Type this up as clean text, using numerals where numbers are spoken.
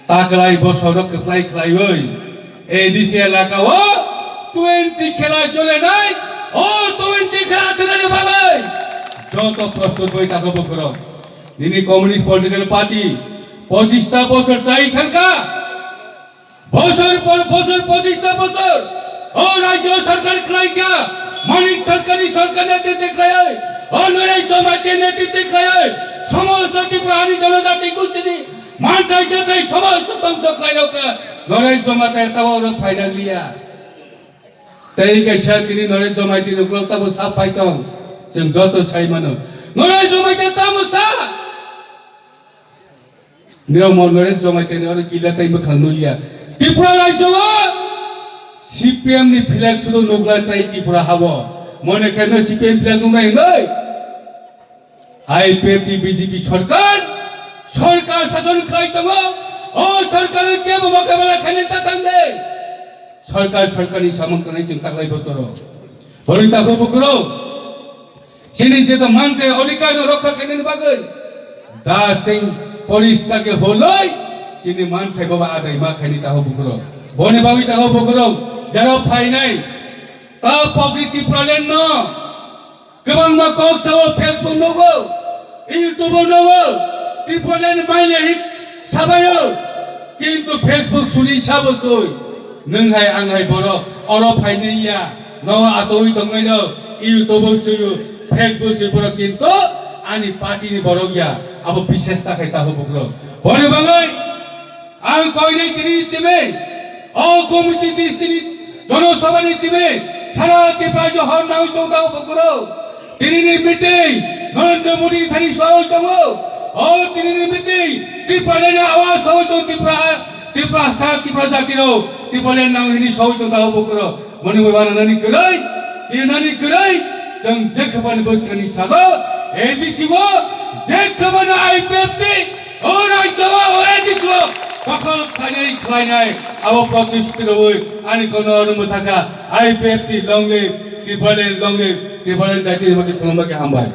taklay bosodok keklay klayoi edisi elaka o 20 খেলা চলে নাই ও 20 খেলা থেকে ভালাই যত প্রস্তুত হই তাকে বকরো যিনি কমিউনিস্ট পলিটিক্যাল পার্টি 25টা বছর চাই খানকা বছর পর বছর 25টা বছর ও রাজ্য সরকার ক্লাইকা মানিক সরকারি সরকার নেতৃত্বে ক্লায় ও নরেশ জমাতের নেতৃত্বে ক্লায় সমস্ত ত্রিপুরানি জনজাতি গোষ্ঠী মানটাই যেতে সমস্ত ধ্বংস ক্লায়কা নরেশ জমাতে তাও ফাইনাল লিয়া তাই কাইসা তিনি নরেশ জমাইতি নকলতাবো সাপ পাইতং जों যত সাই মানো নরেশ জমাইতে তামসা নিয়ম নরেশ জমাইতে নরে কিলা তাই মখানুলিয়া ত্রিপুরা রাজ্যও সিপিএম নি ফ্ল্যাগ শুধু নগলা তাই ত্রিপুরা হাবো মনে কেন সিপিএম ফ্ল্যাগ নই নই আইপিএফটি বিজেপি সরকার সরকার শাসন খাইতম ও সরকারের কে মোকাবেলা খানে তাতান্দে সরকার সরকারি সামন্তনাই जों তাকলাই বছর বলি তাকো বকরো সিনি যে তো মানতে অধিকার রক্ষা কেনে বাগৈ দা সিং পরিস্তাকে হলই সিনি মান থেগবা আদাই মা খানি তাহো বকরো বনে বাবি তাহো বকরো যারা ফাইনাই তা প্রকৃতি প্রলেন ন কেবল মা কক সাও ফেসবুক নগো ইউটিউব নগো ত্রিপ্রলেন মাইলে হিট সাবায়ো কিন্তু ফেসবুক শুনি সাবসই नोंहाय आंहाय बर' अर' फाइनैया नवा आसौइ दंगायन इउटुब सुयु फेसबुक सुयु किन्तु आंनि पार्टीनि बर' गैया आबो बिसेस थाखाय ताहो बग्रो बने बाङै आं कयनै तिनि सिमे अ कमिटि दिसनि जनसभानि सिमे सारा त्रिपुरा जहर नाउ दं ताहो बग्रो तिनिनि मिटिं नरेन्द्र मोदी थानि सहाय दङ अ तिनिनि मिटिं त्रिपुरानि आवाज सहाय दं त्रिपुरा सारा त्रिपुरा जातिनो त्रिपुरानि नाउ हिनि सहाय दं ताहो बग्रो मनि बाबाना नानि गरै जों जेखबानि बोसखानि साबो एदिसिबो जेखबानि आइपिएफटी ओ रायजोआ ओ एदिसिबो সকল খাইনাই আবো প্রতিষ্ঠিত হই আনি কোন অনুমতি থাকা আইপিএফটি লংলে ত্রিপুরানি দায়িত্বের মধ্যে তোমাকে হামবাই